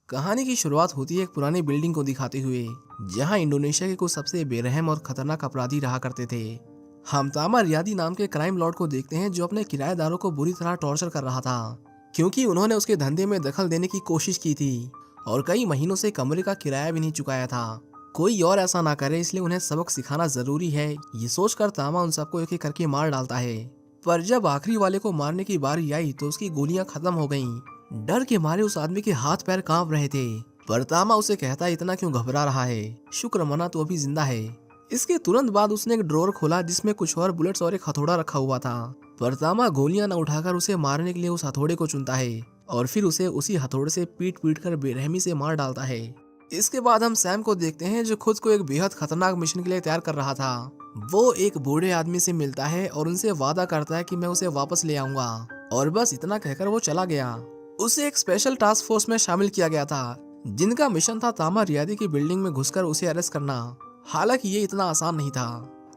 कहानी की शुरुआत होती है एक पुरानी बिल्डिंग को दिखाते हुए, जहां इंडोनेशिया के कुछ सबसे बेरहम और खतरनाक अपराधी रहा करते थे। हम तामा रियादी नाम के क्राइम लॉर्ड को देखते हैं, जो अपने किराएदारों को बुरी तरह टॉर्चर कर रहा था, क्योंकि उन्होंने उसके धंधे में दखल देने की कोशिश की थी और कई महीनों से कमरे का किराया भी नहीं चुकाया था। कोई और ऐसा ना करे, इसलिए उन्हें सबक सिखाना जरूरी है, ये सोचकर तामा उन सबको एक एक करके मार डालता है। पर जब आखिरी वाले को मारने की बारी आई तो उसकी गोलियां खत्म हो गईं। डर के मारे उस आदमी के हाथ पैर कांप रहे थे, पर तामा उसे कहता, इतना क्यों घबरा रहा है, शुक्र मना तू अभी जिंदा है। इसके तुरंत बाद उसने एक ड्रॉअर खोला जिसमें कुछ और बुलेट्स और एक हथौड़ा रखा हुआ था। पर तामा गोलियां न उठाकर उसे मारने के लिए उस हथौड़े को चुनता है और फिर उसे उसी हथौड़े से पीट पीट कर बेरहमी से मार डालता है। इसके बाद हम सैम को देखते हैं, जो खुद को एक बेहद खतरनाक मिशन के लिए तैयार कर रहा था। वो एक बूढ़े आदमी से मिलता है और उनसे वादा करता है कि मैं उसे वापस ले आऊंगा, और बस इतना कहकर वो चला गया। उसे एक स्पेशल टास्क फोर्स में शामिल किया गया था, जिनका मिशन था तामा रियादी की बिल्डिंग में घुसकर उसे अरेस्ट करना। हालांकि ये इतना आसान नहीं था।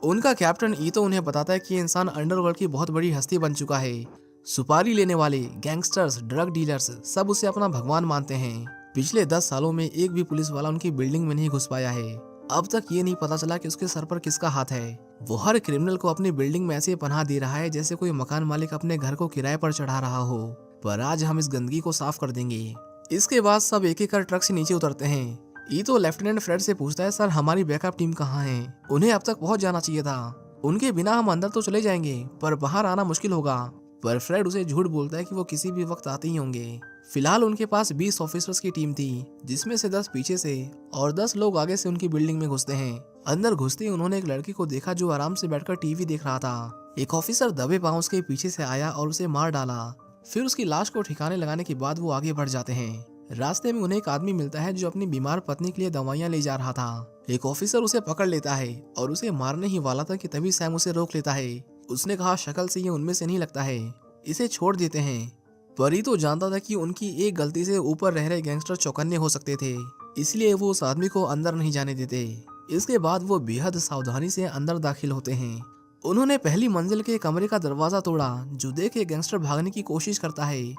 उनका कैप्टन ईतो उन्हें बताता है कि ये इंसान अंडरवर्ल्ड की बहुत बड़ी हस्ती बन चुका है। सुपारी लेने वाले, गैंगस्टर्स, ड्रग डीलर्स सब उसे अपना भगवान मानते हैं। पिछले 10 सालों में एक भी पुलिस वाला उनकी बिल्डिंग में नहीं घुस पाया है। अब तक ये नहीं पता चला कि उसके सर पर किसका हाथ है। वो हर क्रिमिनल को अपनी बिल्डिंग में ऐसे पनाह दे रहा है जैसे कोई मकान मालिक अपने घर को किराए पर चढ़ा रहा हो। पर आज हम इस गंदगी को साफ कर देंगे। इसके बाद सब एक एक कर ट्रक से नीचे उतरते हैं। ईतो लेफ्टिनेंट फ्रेड से पूछता है, सर हमारी बैकअप टीम कहाँ है? उन्हें अब तक पहुंच जाना चाहिए था। उनके बिना हम अंदर तो चले जाएंगे, पर बाहर आना मुश्किल होगा। पर फ्रेड उसे झूठ बोलता है कि वो किसी भी वक्त आते ही होंगे। फिलहाल उनके पास 20 ऑफिसर्स की टीम थी, जिसमें से 10 पीछे से और 10 लोग आगे से उनकी बिल्डिंग में घुसते हैं। अंदर घुसते ही उन्होंने एक लड़के को देखा जो आराम से बैठकर टीवी देख रहा था। एक ऑफिसर दबे पांव उसके पीछे से आया और उसे मार डाला। फिर उसकी लाश को ठिकाने लगाने के बाद वो आगे बढ़ जाते हैं। रास्ते में उन्हें एक आदमी मिलता है जो अपनी बीमार पत्नी के लिए दवाइयां ले जा रहा था। एक ऑफिसर उसे पकड़ लेता है और उसे मारने ही वाला था कि तभी सैम उसे रोक लेता है। उसने कहा, शक्ल से ये उनमें से नहीं लगता है, इसे छोड़ देते हैं। पर ही तो जानता था कि उनकी एक गलती से ऊपर रह रहे गैंगस्टर चौकन्ने हो सकते थे, इसलिए वो उस आदमी को अंदर नहीं जाने देते। इसके बाद वो बेहद सावधानी से अंदर दाखिल होते हैं। उन्होंने पहली मंजिल के कमरे का दरवाजा तोड़ा, जो देख के गैंगस्टर भागने की कोशिश करता है,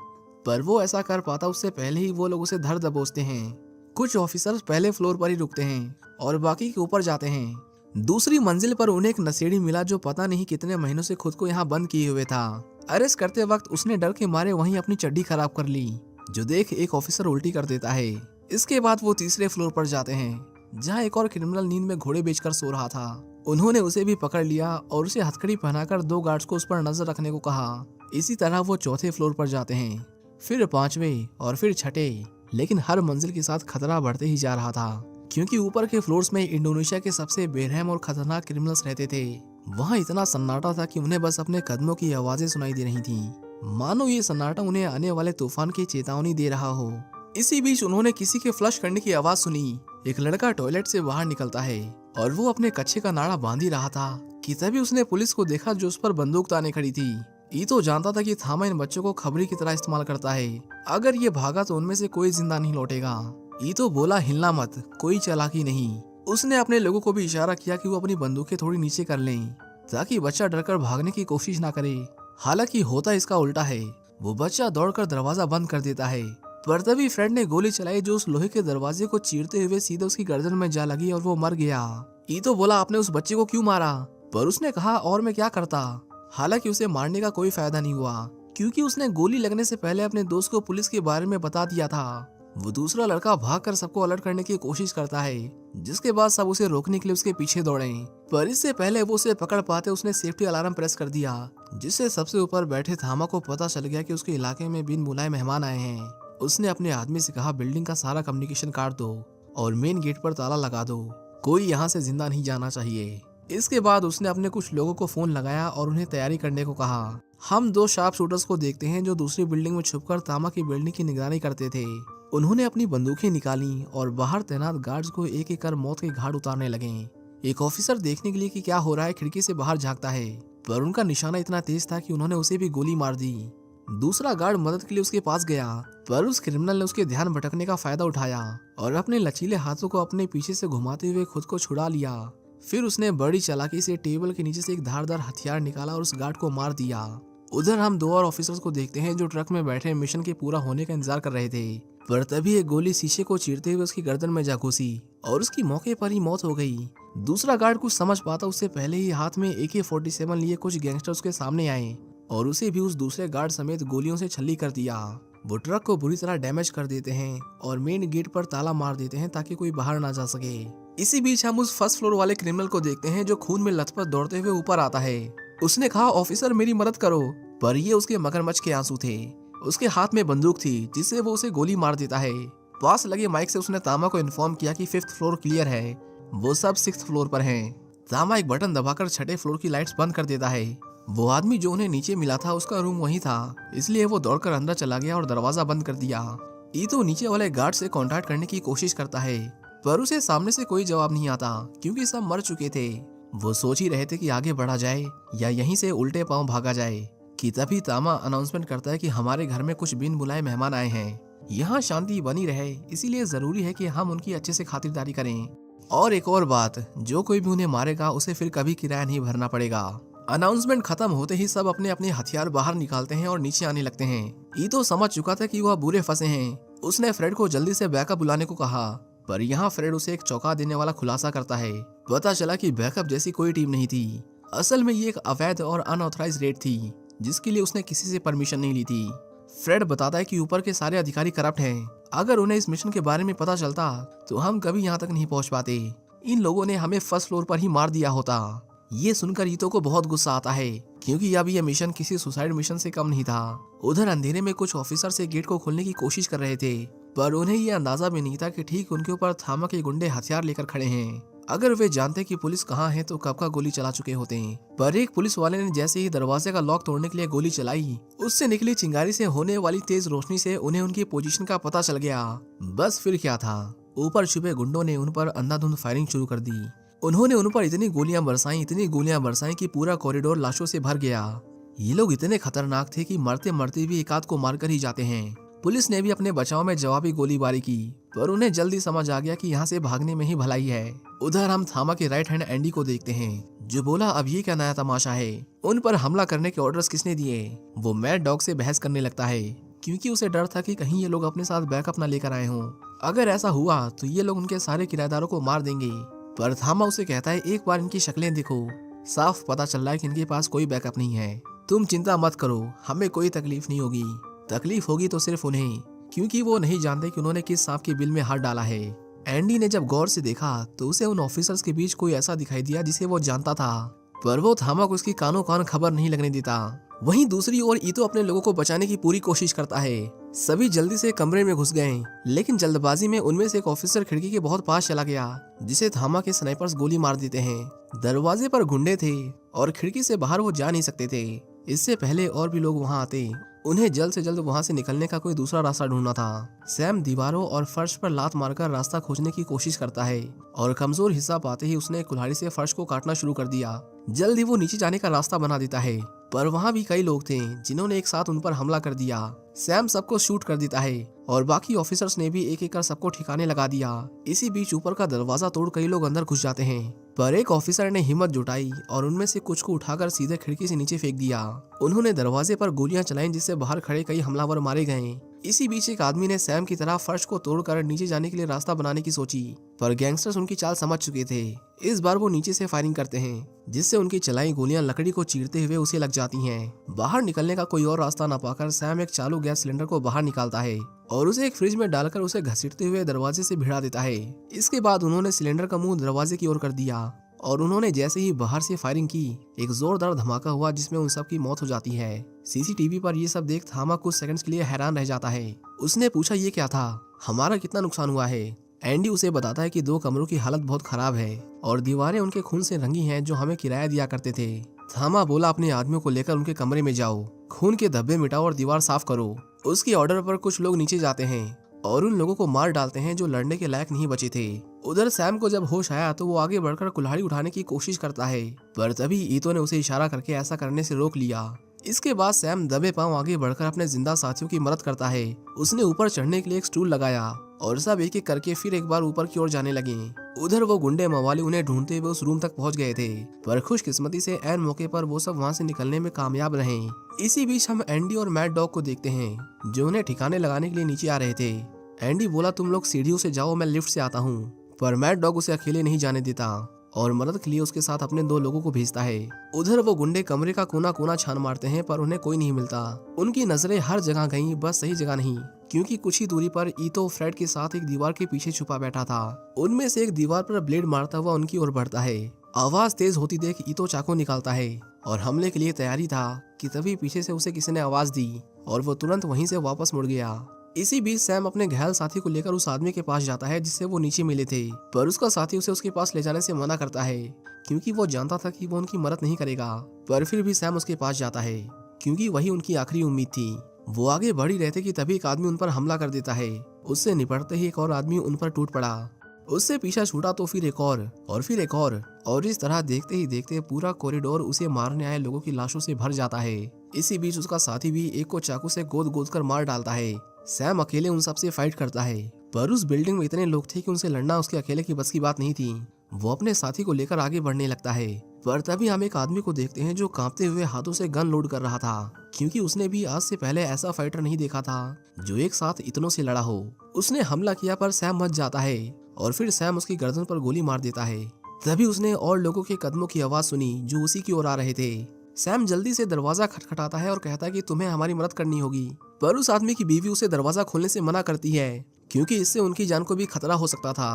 पर वो ऐसा कर पाता उससे पहले ही वो लोग उसे धर दबोचते हैं। कुछ ऑफिसर्स पहले फ्लोर पर ही रुकते हैं और बाकी के ऊपर जाते हैं। दूसरी मंजिल पर उन्हें एक नशेड़ी मिला जो पता नहीं कितने महीनों से खुद को यहाँ बंद किए हुए था। अरेस्ट करते वक्त उसने डर के मारे वहीं अपनी चड्डी खराब कर ली, जो देख एक ऑफिसर उल्टी कर देता है। इसके बाद वो तीसरे फ्लोर पर जाते हैं, जहाँ एक और क्रिमिनल नींद में घोड़े बेचकर सो रहा था। उन्होंने उसे भी पकड़ लिया और उसे हथकड़ी पहनाकर 2 गार्ड्स को उस पर नजर रखने को कहा। इसी तरह वो चौथे फ्लोर पर जाते हैं, फिर 5वें और फिर 6ठे। लेकिन हर मंजिल के साथ खतरा बढ़ते ही जा रहा था, क्योंकि ऊपर के फ्लोर्स में इंडोनेशिया के सबसे बेरहम और खतरनाक क्रिमिनल्स रहते थे। वहाँ इतना सन्नाटा था कि उन्हें बस अपने कदमों की आवाजें सुनाई दे रही थीं, मानो ये सन्नाटा उन्हें आने वाले तूफान की चेतावनी दे रहा हो। इसी बीच उन्होंने किसी के फ्लश करने की आवाज सुनी। एक लड़का टॉयलेट से बाहर निकलता है और वो अपने कच्छे का नाड़ा बांध ही रहा था कि तभी उसने पुलिस को देखा, जो उस पर बंदूक ताने खड़ी थी। ईतो जानता था कि थामा इन बच्चों को खबरी की तरह इस्तेमाल करता है। अगर ये भागा तो उनमें से कोई जिंदा नहीं लौटेगा। ईतो बोला, हिलना मत, कोई चालाकी नहीं। उसने अपने लोगों को भी इशारा किया कि वो अपनी बंदूकें थोड़ी नीचे कर लें, ताकि बच्चा डरकर भागने की कोशिश ना करे। हालांकि होता इसका उल्टा है। वो बच्चा दौड़कर दरवाजा बंद कर देता है, पर तभी फ्रेड ने गोली चलाई, जो उस लोहे के दरवाजे को चीरते हुए सीधे उसकी गर्दन में जा लगी और वो मर गया। ईतो बोला, आपने उस बच्चे को क्यों मारा? पर उसने कहा, और मैं क्या करता। हालांकि उसे मारने का कोई फायदा नहीं हुआ, क्योंकि उसने गोली लगने से पहले अपने दोस्त को पुलिस के बारे में बता दिया था। वो दूसरा लड़का भागकर सबको अलर्ट करने की कोशिश करता है, जिसके बाद सब उसे रोकने के लिए उसके पीछे दौड़े। पर इससे पहले वो उसे पकड़ पाते उसने सेफ्टी अलार्म प्रेस कर दिया, जिससे सबसे ऊपर बैठे थामा को पता चल गया कि उसके इलाके में बिन बुलाए मेहमान आए हैं। उसने अपने आदमी से कहा, बिल्डिंग का सारा कम्युनिकेशन काट दो और मेन गेट पर ताला लगा दो, कोई यहाँ से जिंदा नहीं जाना चाहिए। इसके बाद उसने अपने कुछ लोगों को फोन लगाया और उन्हें तैयारी करने को कहा। हम 2 शार्प शूटर्स को देखते हैं, जो दूसरी बिल्डिंग में छुपकर तामा की बिल्डिंग की निगरानी करते थे। उन्होंने अपनी बंदूकें निकाली और बाहर तैनात गार्ड्स को एक एक कर मौत के घाट उतारने लगे। एक ऑफिसर देखने के लिए कि क्या हो रहा है खिड़की से बाहर झांकता है, पर उनका निशाना इतना तेज था कि उन्होंने उसे भी गोली मार दी। दूसरा गार्ड मदद के लिए उसके पास गया, पर उस क्रिमिनल ने उसके ध्यान भटकने का फायदा उठाया और अपने लचीले हाथों को अपने पीछे से घुमाते हुए खुद को छुड़ा लिया। फिर उसने बड़ी चालाकी से टेबल के नीचे से एक धारदार हथियार निकाला और उस गार्ड को मार दिया। उधर हम 2 और ऑफिसर्स को देखते हैं, जो ट्रक में बैठे मिशन के पूरा होने का इंतजार कर रहे थे। पर तभी एक गोली शीशे को चीरते हुए उसकी गर्दन में जा घुसी और उसकी मौके पर ही मौत हो गई। दूसरा गार्ड कुछ समझ पाता उससे पहले ही हाथ में AK-47 लिए कुछ गैंगस्टर उसके सामने आए और उसे भी उस दूसरे गार्ड समेत गोलियों से छल्ली कर दिया। वो ट्रक को बुरी तरह डैमेज कर देते हैं और मेन गेट पर ताला मार देते हैं ताकि कोई बाहर ना जा सके। इसी बीच हम उस फर्स्ट फ्लोर वाले क्रिमिनल को देखते हैं जो खून में लथपथ दौड़ते हुए ऊपर आता है। उसने कहा, ऑफिसर मेरी मदद करो, पर ये उसके मगरमच्छ के आंसू थे। उसके हाथ में बंदूक थी जिससे वो उसे गोली मार देता है। पास लगे माइक से उसने तामा को इन्फॉर्म किया कि 5th फ्लोर क्लियर है, वो सब 6th फ्लोर पर हैं। तामा एक बटन दबाकर 6ठे फ्लोर की लाइट्स बंद कर देता है। वो आदमी जो उन्हें नीचे मिला था उसका रूम वही था, इसलिए वो दौड़कर अंदर चला गया और दरवाजा बंद कर दिया। ईतो नीचे वाले गार्ड से कांटेक्ट करने की कोशिश करता है, पर उसे सामने से कोई जवाब नहीं आता क्योंकि सब मर चुके थे। वो सोच ही रहे थे कि आगे बढ़ा जाए या यहीं से उल्टे पांव भागा जाए कि तभी तामा अनाउंसमेंट करता है कि हमारे घर में कुछ बिन बुलाए मेहमान आए हैं। यहाँ शांति बनी रहे इसीलिए जरूरी है कि हम उनकी अच्छे से खातिरदारी करें। और एक और बात, जो कोई भी उन्हें मारेगा उसे फिर कभी किराया नहीं भरना पड़ेगा। अनाउंसमेंट खत्म होते ही सब अपने अपने हथियार बाहर निकालते हैं और नीचे आने लगते हैं। ईतो समझ चुका था कि वह बुरे फंसे हैं। उसने फ्रेड को जल्दी से बैकअप बुलाने को कहा, पर यहाँ फ्रेड उसे एक चौंका देने वाला खुलासा करता है। पता चला कि बैकअप जैसी कोई टीम नहीं थी। असल में ये एक अवैध और अनऑथराइज्ड रेड थी जिसके लिए उसने किसी से परमिशन नहीं ली थी। फ्रेड बताता है कि ऊपर के सारे अधिकारी करप्ट हैं। अगर उन्हें इस मिशन के बारे में पता चलता तो हम कभी यहाँ तक नहीं पहुँच पाते। इन लोगों ने हमें फर्स्ट फ्लोर पर ही मार दिया होता। ये सुनकर ईतो को बहुत गुस्सा आता है क्योंकि अब यह मिशन किसी सुसाइड मिशन से कम नहीं था। उधर अंधेरे में कुछ ऑफिसर से गेट को खोलने की कोशिश कर रहे थे, पर उन्हें यह अंदाजा भी नहीं था कि ठीक उनके ऊपर थामा के गुंडे हथियार लेकर खड़े हैं। अगर वे जानते कि पुलिस कहाँ है तो कब का गोली चला चुके होते। पर एक पुलिस वाले ने जैसे ही दरवाजे का लॉक तोड़ने के लिए गोली चलाई, उससे निकली चिंगारी से होने वाली तेज रोशनी से उन्हें उनकी पोजीशन का पता चल गया। बस फिर क्या था, ऊपर छुपे गुंडों ने उन पर अंधाधुंध फायरिंग शुरू कर दी। उन्होंने उन पर इतनी गोलियां बरसाई कि पूरा कॉरिडोर लाशों से भर गया। ये लोग इतने खतरनाक थे कि मरते मरते भी एक आध को मारकर ही जाते हैं। पुलिस ने भी अपने बचाव में जवाबी गोलीबारी की, पर उन्हें जल्दी समझ आ गया कि यहाँ से भागने में ही भलाई है। उधर हम थामा के राइट हैंड एंडी को देखते हैं जो बोला, अब ये क्या नया तमाशा है, उन पर हमला करने के ऑर्डर्स किसने दिए। वो मैड डॉग से बहस करने लगता है क्योंकि उसे डर था कि कहीं ये लोग अपने साथ बैकअप न लेकर आए हों। अगर ऐसा हुआ तो ये लोग उनके सारे किराएदारों को मार देंगे। पर थामा उसे कहता है, एक बार इनकी शक्लें देखो, साफ पता चल रहा है कि इनके पास कोई बैकअप नहीं है। तुम चिंता मत करो, हमें कोई तकलीफ नहीं होगी। तकलीफ होगी तो सिर्फ उन्हें, क्योंकि वो नहीं जानते कि उन्होंने किस सांप के बिल में हाथ डाला है। एंडी ने जब गौर से देखा तो उसे उन ऑफिसर्स के बीच कोई ऐसा दिखाई दिया जिसे वो जानता था, पर वो थामा को उसकी कानों कान खबर नहीं लगने देता। वहीं दूसरी ओर ईतो अपने लोगों को बचाने की पूरी कोशिश करता है। सभी जल्दी से कमरे में घुस गए, लेकिन जल्दबाजी में उनमें से एक ऑफिसर खिड़की के बहुत पास चला गया जिसे थामा के स्नाइपर्स गोली मार देते हैं। दरवाजे पर गुंडे थे और खिड़की से बाहर वो जा नहीं सकते थे। इससे पहले और भी लोग वहां आते, उन्हें जल्द से जल्द वहां से निकलने का कोई दूसरा रास्ता ढूंढना था। सैम दीवारों और फर्श पर लात मारकर रास्ता खोजने की कोशिश करता है और कमजोर हिस्सा पाते ही उसने कुल्हाड़ी से फर्श को काटना शुरू कर दिया। जल्द ही वो नीचे जाने का रास्ता बना देता है, पर वहाँ भी कई लोग थे जिन्होंने एक साथ उन पर हमला कर दिया। सैम सबको शूट कर देता है और बाकी ऑफिसर्स ने भी एक एक कर सबको ठिकाने लगा दिया। इसी बीच ऊपर का दरवाजा तोड़ कई लोग अंदर घुस जाते हैं, पर एक ऑफिसर ने हिम्मत जुटाई और उनमें से कुछ को उठाकर सीधे खिड़की से नीचे फेंक दिया। उन्होंने दरवाजे पर गोलियां चलाई जिससे बाहर खड़े कई हमलावर मारे गए। इसी बीच एक आदमी ने सैम की तरह फर्श को तोड़कर नीचे जाने के लिए रास्ता बनाने की सोची, पर गैंगस्टर्स उनकी चाल समझ चुके थे। इस बार वो नीचे से फायरिंग करते हैं जिससे उनकी चलाई गोलियां लकड़ी को चीरते हुए उसे लग जाती हैं। बाहर निकलने का कोई और रास्ता न पाकर सैम एक चालू गैस सिलेंडर को बाहर निकालता है और उसे एक फ्रिज में डालकर उसे घसीटते हुए दरवाजे से भिड़ा देता है। इसके बाद उन्होंने सिलेंडर का मुंह दरवाजे की ओर कर दिया और उन्होंने जैसे ही बाहर से फायरिंग की, एक जोरदार धमाका हुआ जिसमें उन सब की मौत हो जाती है। सीसीटीवी पर ये सब देख थामा कुछ सेकंड्स के लिए हैरान रह जाता है। उसने पूछा, ये क्या था, हमारा कितना नुकसान हुआ है। एंडी उसे बताता है कि 2 कमरों की हालत बहुत खराब है और दीवारें उनके खून से रंगी हैं जो हमें किराया दिया करते थे। थामा बोला, अपने आदमियों को लेकर उनके कमरे में जाओ, खून के धब्बे मिटाओ और दीवार साफ करो। उसके ऑर्डर पर कुछ लोग नीचे जाते हैं और उन लोगों को मार डालते हैं जो लड़ने के लायक नहीं बचे थे। उधर सैम को जब होश आया तो वो आगे बढ़कर कुल्हाड़ी उठाने की कोशिश करता है, पर तभी ईतो ने उसे इशारा करके ऐसा करने से रोक लिया। इसके बाद सैम दबे पांव आगे बढ़कर अपने जिंदा साथियों की मदद करता है। उसने ऊपर चढ़ने के लिए एक स्टूल लगाया और सब एक एक करके फिर एक बार ऊपर की ओर जाने लगे। उधर वो गुंडे मवाली उन्हें ढूंढते हुए उस रूम तक पहुंच गए थे, पर खुशकिस्मती से ऐन मौके पर वो सब वहां से निकलने में कामयाब रहे। इसी बीच हम एंडी और मैड डॉग को देखते हैं जो उन्हें ठिकाने लगाने के लिए नीचे आ रहे थे। एंडी बोला तुम लोग सीढ़ियों से जाओ, मैं लिफ्ट से आता हूँ। पर मैड डॉग उसे अकेले नहीं जाने देता और मदद के लिए उसके साथ अपने 2 लोगों को भेजता है। उधर वो गुंडे कमरे का कोना कोना छान मारते हैं पर उन्हें कोई नहीं मिलता। उनकी नजरें हर जगह गईं, बस सही जगह नहीं, क्योंकि कुछ ही दूरी पर ईतो फ्रेड के साथ एक दीवार के पीछे छुपा बैठा था। उनमें से एक दीवार पर ब्लेड मारता हुआ उनकी ओर बढ़ता है। आवाज तेज होती देख ईतो चाकू निकालता है और हमले के लिए तैयारी था कि तभी पीछे से उसे किसी ने आवाज दी और वो तुरंत वहीं से वापस मुड़ गया। इसी बीच सैम अपने घायल साथी को लेकर उस आदमी के पास जाता है जिससे वो नीचे मिले थे, पर उसका साथी उसे उसके पास ले जाने से मना करता है क्योंकि वो जानता था कि वो उनकी मदद नहीं करेगा। पर फिर भी सैम उसके पास जाता है क्योंकि वही उनकी आखिरी उम्मीद थी। वो आगे बढ़ ही रहते कि तभी एक आदमी उन पर हमला कर देता है। उससे निपटते ही एक और आदमी उन पर टूट पड़ा। उससे पीछा छूटा तो फिर एक और फिर एक और इस तरह देखते ही देखते पूरा कॉरिडोर उसे मारने आए लोगों की लाशों से भर जाता है। इसी बीच उसका साथी भी एक को चाकू से गोद गोद कर मार डालता है। सैम अकेले उन सबसे फाइट करता है, पर उस बिल्डिंग में इतने लोग थे कि उनसे लड़ना उसके अकेले की बस की बात नहीं थी। वो अपने साथी को लेकर आगे बढ़ने लगता है, पर तभी हम एक आदमी को देखते हैं जो कांपते हुए हाथों से गन लोड कर रहा था, क्योंकि उसने भी आज से पहले ऐसा फाइटर नहीं देखा था जो एक साथ इतनों से लड़ा हो। उसने हमला किया पर सैम बच जाता है और फिर सैम उसकी गर्दन पर गोली मार देता है। तभी उसने और लोगों के कदमों की आवाज सुनी जो उसी की ओर आ रहे थे। सैम जल्दी से दरवाजा खटखटाता है और कहता है कि तुम्हें हमारी मदद करनी होगी, पर उस आदमी की बीवी उसे दरवाजा खोलने से मना करती है क्योंकि इससे उनकी जान को भी खतरा हो सकता था।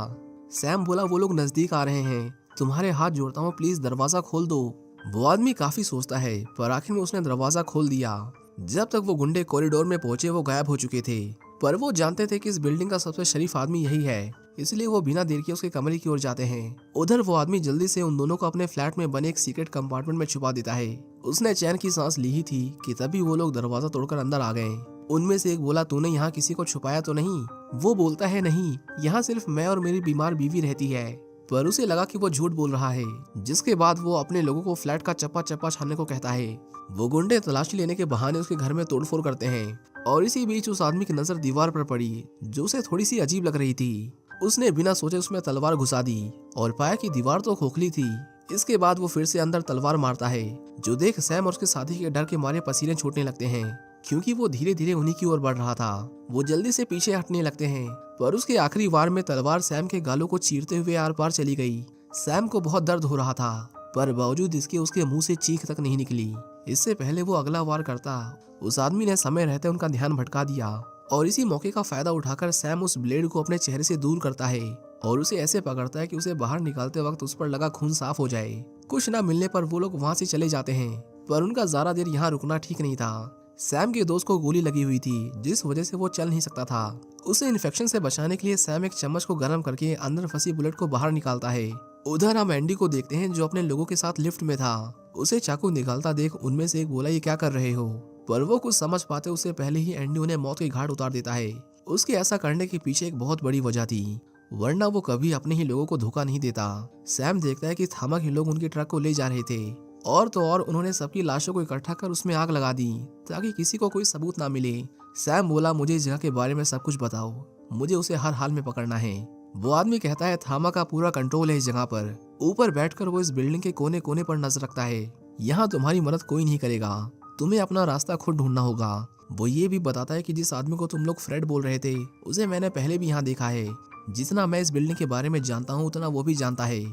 सैम बोला वो लोग नजदीक आ रहे हैं, तुम्हारे हाथ जोड़ता हूँ, प्लीज दरवाजा खोल दो। वो आदमी काफी सोचता है पर आखिर में उसने दरवाजा खोल दिया। जब तक वो गुंडे कॉरिडोर में पहुंचे वो गायब हो चुके थे, पर वो जानते थे कि इस बिल्डिंग का सबसे शरीफ आदमी यही है, इसलिए वो बिना देर किए उसके कमरे की ओर जाते हैं। उधर वो आदमी जल्दी से उन दोनों को अपने फ्लैट में बने एक सीक्रेट कंपार्टमेंट में छुपा देता है। उसने चैन की सांस ली ही थी कि तभी वो लोग दरवाजा तोड़कर अंदर आ गए। उनमें से एक बोला तूने यहाँ किसी को छुपाया तो नहीं? वो बोलता है नहीं, यहाँ सिर्फ मैं और मेरी बीमार बीवी रहती है। पर उसे लगा कि वो झूठ बोल रहा है, जिसके बाद वो अपने लोगों को फ्लैट का चप्पा चप्पा छानने को कहता है। वो गुंडे तलाशी लेने के बहाने उसके घर में तोड़फोड़ करते हैं और इसी बीच उस आदमी की नजर दीवार पर पड़ी जो उसे थोड़ी सी अजीब लग रही थी। उसने बिना सोचे उसमें तलवार घुसा दी और पाया कि दीवार तो खोखली थी। इसके बाद वो फिर से अंदर तलवार मारता है, जो देख सैम और उसके साथी के डर के मारे पसीने छूटने लगते हैं क्योंकि वो धीरे धीरे उन्हीं की ओर बढ़ रहा था। वो जल्दी से पीछे हटने लगते हैं, पर उसके आखिरी वार में तलवार सैम के गालों को चीरते हुए आर पार चली गई। सैम को बहुत दर्द हो रहा था, पर बावजूद इसके उसके मुंह से चीख तक नहीं निकली। इससे पहले वो अगला वार करता, उस आदमी ने समय रहते उनका ध्यान भटका दिया और इसी मौके का फायदा उठाकर सैम उस ब्लेड को अपने चेहरे से दूर करता है और उसे ऐसे पकड़ता है कि उसे बाहर निकालते वक्त उस पर लगा खून साफ हो जाए। कुछ न मिलने पर वो लोग वहाँ से चले जाते हैं, पर उनका ज्यादा देर यहाँ रुकना ठीक नहीं था। सैम के दोस्त को गोली लगी हुई थी जिस वजह से वो चल नहीं सकता था। उसे इन्फेक्शन से बचाने के लिए सैम एक चम्मच को गर्म करके अंदर फंसी बुलेट को बाहर निकालता है। उधर हम एंडी को देखते हैं जो अपने लोगों के साथ लिफ्ट में था। उसे चाकू निकालता देख उनमें से एक बोला ये क्या कर रहे हो, पर वो कुछ समझ पाते उससे पहले ही एंडी उन्हें मौत के घाट उतार देता है। उसके ऐसा करने के पीछे एक बहुत बड़ी वजह थी, वरना वो कभी अपने ही लोगों को धोखा नहीं देता। सैम देखता है कि थामा के लोग उनके ट्रक को ले जा रहे थे और तो और उन्होंने सबकी लाशों को इकट्ठा कर उसमें आग लगा दी ताकि किसी को कोई सबूत ना मिले। सैम बोला मुझे इस जगह के बारे में सब कुछ बताओ, मुझे उसे हर हाल में पकड़ना है। वो आदमी कहता है थामा का पूरा कंट्रोल है इस जगह पर। ऊपर बैठकर वो इस बिल्डिंग के कोने कोने पर नजर रखता है। यहाँ तुम्हारी मदद कोई नहीं करेगा, तुम्हें अपना रास्ता खुद ढूंढना होगा। वो ये भी बताता है कि जिस आदमी को तुम लोग फ्रेड बोल रहे थे उसे मैंने पहले भी यहाँ देखा है। जितना मैं इस बिल्डिंग के बारे में जानता हूँ उतना वो भी जानता है।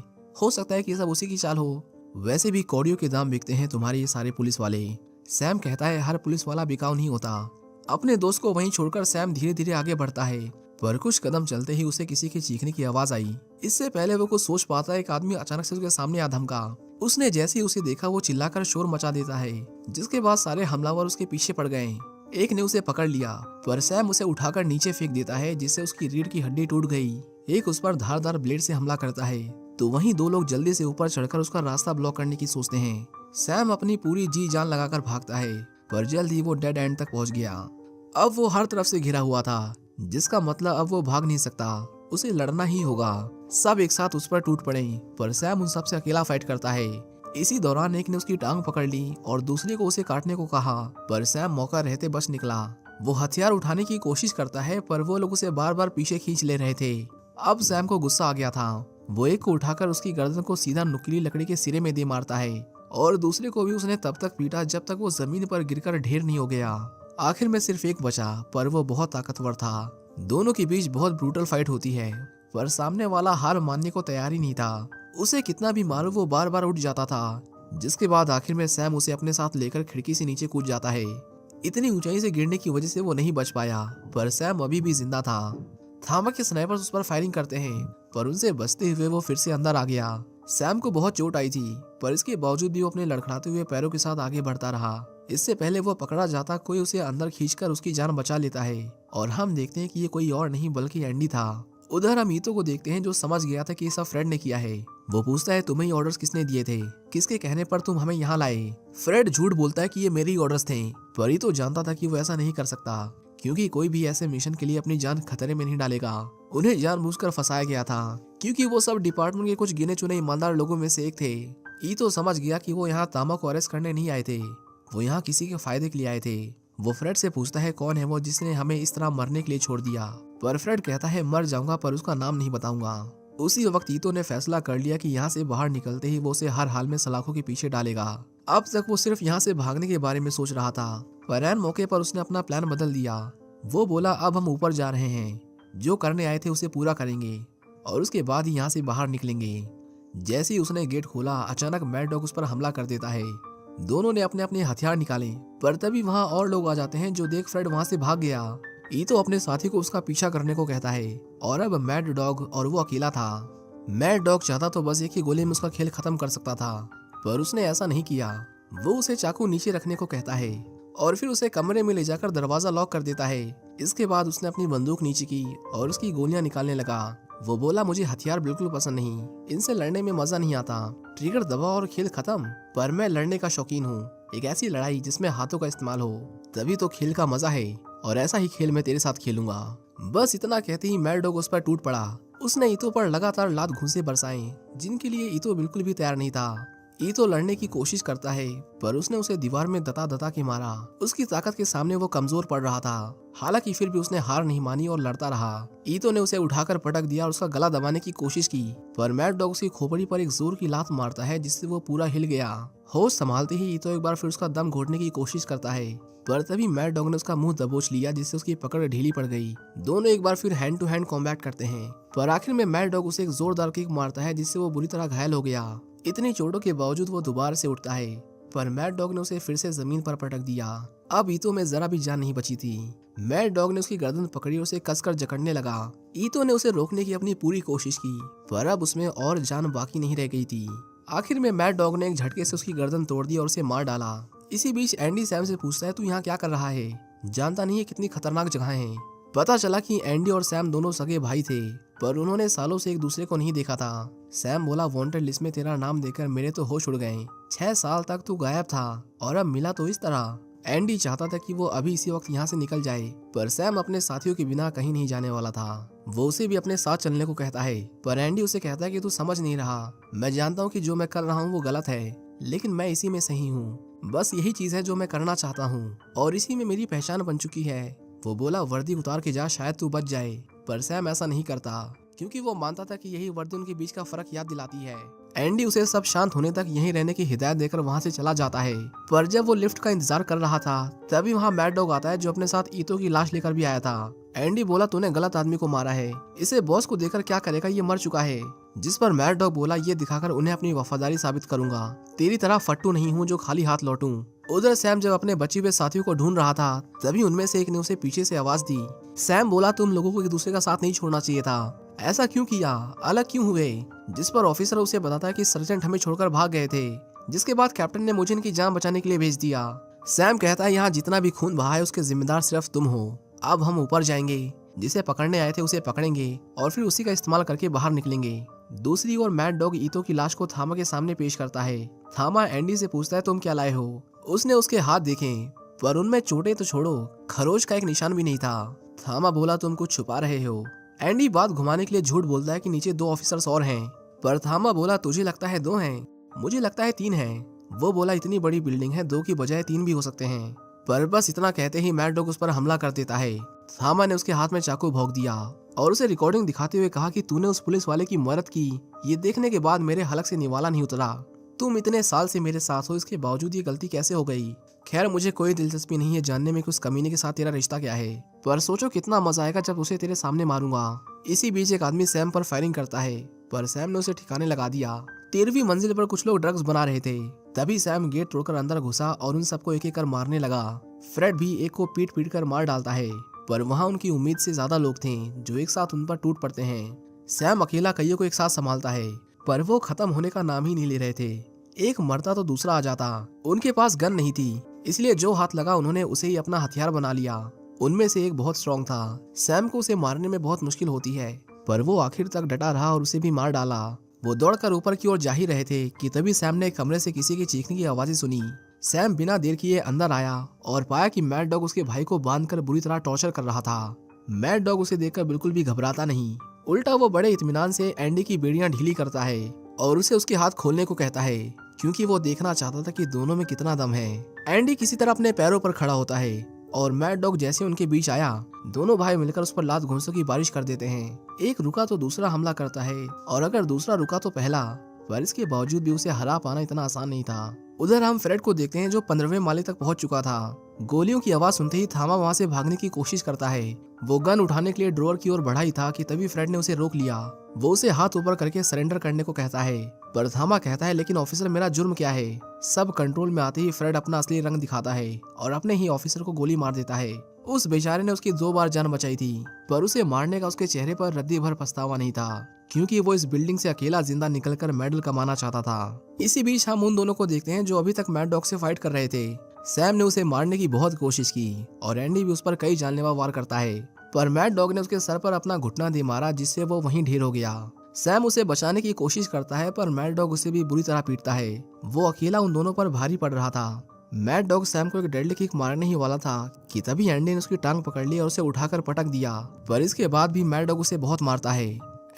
हो सकता है कि सब उसी की चाल हो। वैसे भी कौड़ियों के दाम बिकते हैं तुम्हारे ये सारे पुलिस वाले। सैम कहता है हर पुलिस वाला बिकाऊ नहीं होता। अपने दोस्त को वहीं छोड़कर सैम धीरे धीरे आगे बढ़ता है, पर कुछ कदम चलते ही उसे किसी के चीखने की आवाज आई। इससे पहले वो कुछ सोच पाता है एक आदमी अचानक से उसके सामने आ धमका। उसने जैसे ही उसे देखा वो चिल्लाकर शोर मचा देता है, जिसके बाद सारे हमलावर उसके पीछे पड़ गए। एक ने उसे पकड़ लिया, पर सैम उसे उठाकर नीचे फेंक देता है जिससे उसकी रीढ़ की हड्डी टूट गई। एक उस पर धारदार ब्लेड से हमला करता है तो वहीं दो लोग जल्दी से ऊपर चढ़कर उसका रास्ता ब्लॉक करने की सोचते हैं। सैम अपनी पूरी जी जान लगाकर भागता है, पर जल्द ही वो डेड एंड तक पहुंच गया। अब वो हर तरफ से घिरा हुआ था, जिसका मतलब अब वो भाग नहीं सकता, उसे लड़ना ही होगा। सब एक साथ उस पर टूट पड़े, पर सैम उन सबसे अकेला फाइट करता है। इसी दौरान एक ने उसकी टांग पकड़ ली और दूसरे को उसे काटने को कहा, पर सैम मौका रहते बच निकला। वो हथियार उठाने की कोशिश करता है, पर वो लोग उसे बार बार पीछे खींच ले रहे थे। अब सैम को गुस्सा आ गया था। वो एक को उठाकर उसकी गर्दन को सीधा नुकीली लकड़ी के सिरे में दे मारता है और दूसरे को भी उसने तब तक पीटा जब तक वो जमीन पर गिरकर ढेर नहीं हो गया। आखिर में सिर्फ एक बचा, पर वो बहुत ताकतवर था। दोनों के बीच बहुत ब्रूटल फाइट होती है, पर सामने वाला हार मानने को तैयार ही नहीं था। उसे कितना भी मारो वो बार बार उठ जाता था, जिसके बाद आखिर में सैम उसे अपने साथ लेकर खिड़की से नीचे कूद जाता है। इतनी ऊंचाई से गिरने की वजह से वो नहीं बच पाया, पर सैम अभी भी जिंदा था। थामा के स्नाइपर्स उस पर फायरिंग करते हैं, पर उनसे बचते हुए वो फिर से अंदर आ गया। सैम को बहुत चोट आई थी, पर इसके बावजूद भी वो अपने लड़खड़ाते हुए पैरों के साथ आगे बढ़ता रहा। इससे पहले वो पकड़ा जाता, कोई उसे अंदर खींचकर उसकी जान बचा लेता है, और हम देखते हैं कि ये कोई और नहीं बल्कि एंडी था। उधर हम ईतो को देखते हैं, जो समझ गया था कि ये सब फ्रेड ने किया है। वो पूछता है, तुम्हें ऑर्डर्स किसने दिए थे, किसके कहने पर तुम हमें यहाँ लाए? फ्रेड झूठ बोलता है कि ये मेरे ऑर्डर्स थे, पर ईतो जानता था कि वो ऐसा नहीं कर सकता, क्योंकि कोई भी ऐसे मिशन के लिए अपनी जान खतरे में नहीं डालेगा। उन्हें जानबूझकर फंसाया गया था, क्योंकि वो सब डिपार्टमेंट के कुछ गिने चुने ईमानदार लोगों में से एक थे। ईतो समझ गया कि वो यहाँ तामा को अरेस्ट करने नहीं आए थे, वो यहाँ किसी के फायदे के लिए आए थे। वो फ्रेड से पूछता है, कौन है वो जिसने हमें इस तरह मरने के लिए छोड़ दिया? पर फ्रेड कहता है, मर जाऊंगा पर उसका नाम नहीं बताऊंगा। उसी वक्त ईतो ने फैसला कर लिया कि यहाँ से बाहर निकलते ही वो उसे हर हाल में सलाखों के पीछे डालेगा। अब तक वो सिर्फ यहाँ से भागने के बारे में सोच रहा था, पर ऐन मौके पर उसने अपना प्लान बदल दिया। वो बोला, अब हम ऊपर जा रहे हैं, जो करने आए थे उसे पूरा करेंगे, और उसके बाद ही यहाँ से बाहर निकलेंगे। जैसे ही उसने गेट खोला, अचानक मैड डॉग उस पर हमला कर देता है। दोनों ने अपने अपने हथियार निकाले, पर तभी वहाँ और लोग आ जाते हैं, जो देख फ्रेड वहाँ से भाग गया। ईतो अपने साथी को उसका पीछा करने को कहता है, और अब मैड डॉग और वो अकेला था। मैड डॉग चाहता तो बस एक ही गोली में उसका खेल खत्म कर सकता था, पर उसने ऐसा नहीं किया। वो उसे चाकू नीचे रखने को कहता है, और फिर उसे कमरे में ले जाकर दरवाजा लॉक कर देता है। इसके बाद उसने अपनी बंदूक नीचे की और उसकी गोलियां निकालने लगा। वो बोला, मुझे हथियार बिल्कुल पसंद नहीं, इनसे लड़ने में मजा नहीं आता, ट्रिगर दबाओ और खेल खत्म। पर मैं लड़ने का शौकीन हूँ, एक ऐसी लड़ाई जिसमें हाथों का इस्तेमाल हो, तभी तो खेल का मजा है, और ऐसा ही खेल मैं तेरे साथ खेलूंगा। बस इतना कहते ही मैड डॉग उस पर टूट पड़ा। उसने ईतो पर लगातार लात घूंसे बरसाए, जिनके लिए ईतो बिल्कुल भी तैयार नहीं था। ईतो लड़ने की कोशिश करता है, पर उसने उसे दीवार में दता दता के मारा। उसकी ताकत के सामने वो कमजोर पड़ रहा था, हालांकि फिर भी उसने हार नहीं मानी और लड़ता रहा। ईतो ने उसे उठाकर पटक दिया और उसका गला दबाने की कोशिश की, पर मैड डॉग उसकी खोपड़ी पर एक जोर की लात मारता है, जिससे वो पूरा हिल गया। होश संभालते ही ईतो एक बार फिर उसका दम घोटने की कोशिश करता है, पर तभी मैड डॉग ने उसका मुंह दबोच लिया, जिससे उसकी पकड़ ढीली पड़ गई। दोनों एक बार फिर हैंड टू हैंड कॉम्बैट करते हैं, पर आखिर में मैड डॉग उसे एक जोरदार किक मारता है, जिससे वो बुरी तरह घायल हो गया। इतनी चोटों के बावजूद वो दोबारा से उठता है, पर मैड डॉग ने उसे फिर से जमीन पर पटक दिया। अब ईतो में जरा भी जान नहीं बची थी। मैड डॉग ने उसकी गर्दन पकड़ी और उसे कसकर जकड़ने लगा। ईतो ने उसे रोकने की अपनी पूरी कोशिश की, पर अब उसमें और जान बाकी नहीं रह गई थी। आखिर में मैड डॉग ने एक झटके से उसकी गर्दन तोड़ दी और उसे मार डाला। इसी बीच एंडी सैम से पूछता है, तू यहाँ क्या कर रहा है? जानता नहीं है कितनी खतरनाक जगह है। पता चला कि एंडी और सैम दोनों सगे भाई थे, पर उन्होंने सालों से एक दूसरे को नहीं देखा था। सैम बोला, वांटेड लिस्ट में तेरा नाम देखकर मेरे तो होश उड़ गए। 6 साल तक तू गायब था और अब मिला तो इस तरह। एंडी चाहता था कि वो अभी इसी वक्त यहाँ से निकल जाए, पर सैम अपने साथियों के बिना कहीं नहीं जाने वाला था। वो उसे भी अपने साथ चलने को कहता है, पर एंडी उसे कहता है कि तू समझ नहीं रहा। मैं जानता हूँ कि जो मैं कर रहा हूँ वो गलत है, लेकिन मैं इसी में सही हूँ। बस यही चीज है जो मैं करना चाहता हूँ, और इसी में मेरी पहचान बन चुकी है। वो बोला, वर्दी उतार के जा, शायद तू बच जाए। पर सैम ऐसा नहीं करता, क्योंकि वो मानता था कि यही वर्दी उनके बीच का फर्क याद दिलाती है। एंडी उसे सब शांत होने तक यहीं रहने की हिदायत देकर वहाँ से चला जाता है। पर जब वो लिफ्ट का इंतजार कर रहा था, तभी वहाँ मैड डॉग आता है, जो अपने साथ ईतो की लाश लेकर भी आया था। एंडी बोला, तूने गलत आदमी को मारा है, इसे बॉस को देकर क्या करेगा, ये मर चुका है। जिस पर मैड डॉग बोला, ये दिखाकर उन्हें अपनी वफादारी साबित करूंगा, तेरी तरह फट्टू नहीं हूँ जो खाली हाथ लौटूं। उधर सैम जब अपने बचे हुए साथियों को ढूंढ रहा था, तभी उनमें से एक ने उसे पीछे से आवाज दी। सैम बोला, तुम लोगों को एक दूसरे का साथ नहीं छोड़ना चाहिए था, ऐसा क्यों किया, अलग क्यों हुए? जिस पर ऑफिसर उसे बताता है कि सर्जेंट हमें छोड़कर भाग गए थे, जिसके बाद कैप्टन ने मुझे इनकी जान बचाने के लिए भेज दिया। सैम कहता है, यहाँ जितना भी खून बहा है उसके जिम्मेदार सिर्फ तुम हो। अब हम ऊपर जाएंगे, जिसे पकड़ने आए थे उसे पकड़ेंगे और फिर उसी का इस्तेमाल करके बाहर निकलेंगे। दूसरी ओर मैड डॉग ईतो की लाश को थामा के सामने पेश करता है। थामा एंडी से पूछता है, तुम क्या लाए हो? उसने उसके हाथ देखे, पर उनमें चोटें तो छोड़ो, खरोच का एक निशान भी नहीं था। थामा बोला, तुम कुछ छुपा रहे हो। एंडी बात घुमाने के लिए झूठ बोलता है कि नीचे 2 ऑफिसर्स और हैं, पर थामा बोला, तुझे लगता है 2 हैं, मुझे लगता है 3 हैं। वो बोला, इतनी बड़ी बिल्डिंग है, 2 की बजाय 3 भी हो सकते हैं। पर बस इतना कहते ही मैड डॉग उस पर हमला कर देता है। थामा ने उसके हाथ में चाकू भोंक दिया और उसे रिकॉर्डिंग दिखाते हुए कहा कि तूने उस पुलिस वाले की मदद की, ये देखने के बाद मेरे हलक से निवाला नहीं उतरा। तुम इतने साल से मेरे साथ हो, इसके बावजूद ये गलती कैसे हो गई? खैर, मुझे कोई दिलचस्पी नहीं है जानने में कि उस कमीने के साथ तेरा रिश्ता क्या है, पर सोचो कितना मजा आएगा जब उसे तेरे सामने मारूंगा। इसी बीच एक आदमी सैम पर फायरिंग करता है, पर सैम ने उसे ठिकाने लगा दिया। 13वीं मंजिल पर कुछ लोग ड्रग्स बना रहे थे। तभी सैम गेट तोड़कर अंदर घुसा और उन सबको एक एक कर मारने लगा। फ्रेड भी एक को पीट पीट कर मार डालता है, पर वहाँ उनकी उम्मीद से ज्यादा लोग थे जो एक साथ उन पर टूट पड़ते हैं। सैम अकेला कईयों को एक साथ संभालता है, पर वो खत्म होने का नाम ही नहीं ले रहे थे। एक मरता तो दूसरा आ जाता। उनके पास गन नहीं थी, इसलिए जो हाथ लगा उन्होंने उसे ही अपना हथियार बना लिया। उनमें से एक बहुत स्ट्रॉन्ग था। सैम को उसे मारने में बहुत मुश्किल होती है, पर वो आखिर तक डटा रहा और उसे भी मार डाला। वो दौड़कर ऊपर की ओर जा ही रहे थे कि तभी सैम ने कमरे से किसी की चीखने की आवाजें सुनी। सैम बिना देर किए अंदर आया और पाया कि मैड डॉग उसके भाई को बांधकर बुरी तरह टॉर्चर कर रहा था। मैड डॉग उसे देखकर बिल्कुल भी घबराता नहीं, उल्टा वो बड़े इत्मीनान से एंडी की बेड़ियां ढीली करता है और उसे उसके हाथ खोलने को कहता है, क्योंकि वो देखना चाहता था कि दोनों में कितना दम है। एंडी किसी तरह अपने पैरों पर खड़ा होता है और मैड डॉग जैसे उनके बीच आया, दोनों भाई मिलकर उस पर लात घूंसों की बारिश कर देते हैं। एक रुका तो दूसरा हमला करता है और अगर दूसरा रुका तो पहला, पर इसके बावजूद भी उसे हरा पाना इतना आसान नहीं था। उधर हम फ्रेड को देखते हैं जो 15वें माले तक पहुंच चुका था। गोलियों की आवाज सुनते ही थामा वहां से भागने की कोशिश करता है। वो गन उठाने के लिए ड्रॉअर की ओर बढ़ा ही था कि तभी फ्रेड ने उसे रोक लिया। वो उसे हाथ ऊपर करके सरेंडर करने को कहता है, पर थामा कहता है, लेकिन ऑफिसर मेरा जुर्म क्या है? सब कंट्रोल में आते ही फ्रेड अपना असली रंग दिखाता है और अपने ही ऑफिसर को गोली मार देता है। उस बेचारे ने उसकी 2 बार जान बचाई थी, पर उसे मारने का उसके चेहरे पर रद्दी भर पछतावा नहीं था, क्योंकि वो इस बिल्डिंग से अकेला जिंदा निकलकर मेडल कमाना चाहता था। इसी बीच हम उन दोनों को देखते हैं जो अभी तक मैड डॉग से फाइट कर रहे थे। सैम ने उसे मारने की बहुत कोशिश की और एंडी भी उस पर कई जानलेवा वार करता है, पर मैड डॉग ने उसके सर पर अपना घुटना दे मारा, जिससे वो वहीं ढेर हो गया। सैम उसे बचाने की कोशिश करता है, पर मैड डॉग उसे भी बुरी तरह पीटता है। वो अकेला उन दोनों पर भारी पड़ रहा था। मैड डॉग सैम को एक डेडली किक मारने ही वाला था कि तभी एंडी ने उसकी टांग पकड़ ली और उसे उठाकर पटक दिया, पर इसके बाद भी मैड डॉग उसे बहुत मारता है।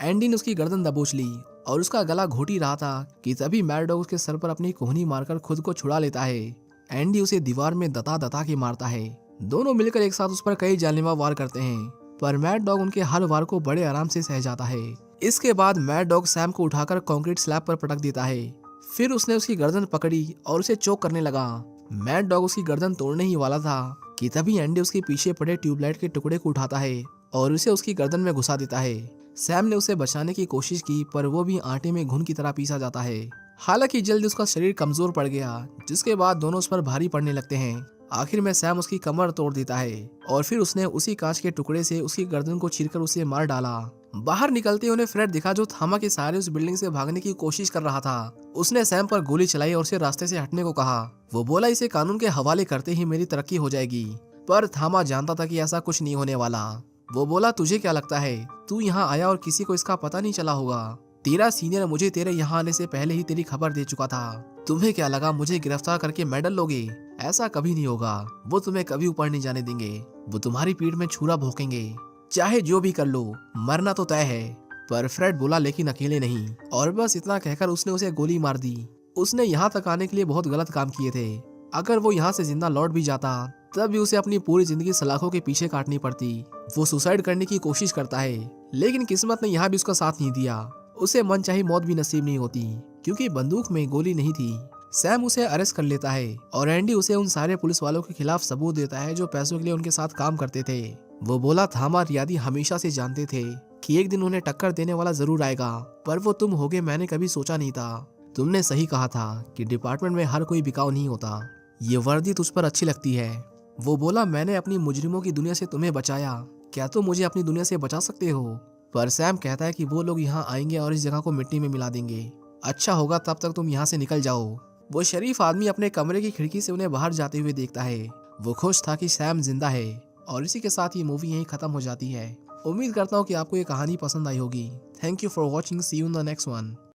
एंडी ने उसकी गर्दन दबोच ली और उसका गला घोट ही रहा था कि तभी मैड डॉग उसके सर पर अपनी कोहनी मारकर खुद को छुड़ा लेता है। एंडी उसे दीवार में दता दता के मारता है। दोनों मिलकर एक साथ उस पर कई जानलेवा वार करते हैं, पर मैड डॉग उनके हर वार को बड़े आराम से सह जाता है। इसके बाद मैड डॉग सैम को उठाकर कंक्रीट स्लैब पर पटक देता है। फिर उसने उसकी गर्दन पकड़ी और उसे चोक करने लगा। मैड डॉग उसकी गर्दन तोड़ने ही वाला था कि तभी एंडी उसके पीछे पड़े ट्यूबलाइट के टुकड़े को उठाता है और उसे उसकी गर्दन में घुसा देता है। सैम ने उसे बचाने की कोशिश की, पर वो भी आटे में घुन की तरह पीसा जाता है। हालांकि जल्द उसका शरीर कमजोर पड़ गया, जिसके बाद दोनों उस पर भारी पड़ने लगते हैं। आखिर में सैम उसकी कमर तोड़ देता है और फिर उसने उसी कांच के टुकड़े से उसकी गर्दन को चीरकर उसे मार डाला। बाहर निकलते उन्हें फ्रेड दिखा जो थामा के सहारे उस बिल्डिंग से भागने की कोशिश कर रहा था। उसने सैम पर गोली चलाई और उसे रास्ते से हटने को कहा। वो बोला, इसे कानून के हवाले करते ही मेरी तरक्की हो जाएगी, पर थामा जानता था कि ऐसा कुछ नहीं होने वाला। वो बोला, तुझे क्या लगता है, तू यहाँ आया और किसी को इसका पता नहीं चला होगा? तेरा सीनियर मुझे तेरे यहाँ आने से पहले ही तेरी खबर दे चुका था। तुम्हें क्या लगा मुझे गिरफ्तार करके मेडल लोगे? ऐसा कभी नहीं होगा। वो तुम्हें कभी ऊपर नहीं जाने देंगे। वो तुम्हारी पीठ में छुरा भोंकेंगे। चाहे जो भी कर लो, मरना तो तय है। पर फ्रेड बोला, लेकिन अकेले नहीं। और बस इतना कहकर उसने उसे गोली मार दी। उसने यहाँ तक आने के लिए बहुत गलत काम किए थे। अगर वो यहाँ से जिंदा लौट भी जाता, तब भी उसे अपनी पूरी जिंदगी सलाखों के पीछे काटनी पड़ती। वो सुसाइड करने की कोशिश करता है, लेकिन किस्मत ने यहाँ भी उसका साथ नहीं दिया। उसे मनचाही मौत भी नसीब नहीं होती, क्योंकि बंदूक में गोली नहीं थी। सैम उसे अरेस्ट कर लेता है और एंडी उसे उन सारे पुलिस वालों के खिलाफ सबूत देता है जो पैसों के लिए उनके साथ काम करते थे। वो बोला, थामा रियादी हमेशा से जानते थे कि एक दिन उन्हें टक्कर देने वाला जरूर आएगा, पर वो तुम होगे मैंने कभी सोचा नहीं था। तुमने सही कहा था कि डिपार्टमेंट में हर कोई बिकाऊ नहीं होता। ये वर्दी तुझ पर अच्छी लगती है। वो बोला, मैंने अपनी मुजरिमों की दुनिया से तुम्हें बचाया, क्या तुम मुझे अपनी दुनिया से बचा सकते हो? पर सैम कहता है कि वो लोग यहाँ आएंगे और इस जगह को मिट्टी में मिला देंगे। अच्छा होगा तब तक तुम यहाँ से निकल जाओ। वो शरीफ आदमी अपने कमरे की खिड़की से उन्हें बाहर जाते हुए देखता है। वो खुश था कि सैम जिंदा है। और इसी के साथ ये मूवी यहीं खत्म हो जाती है। उम्मीद करता हूँ कि आपको ये कहानी पसंद आई होगी। Thank you for watching, see you in the next one.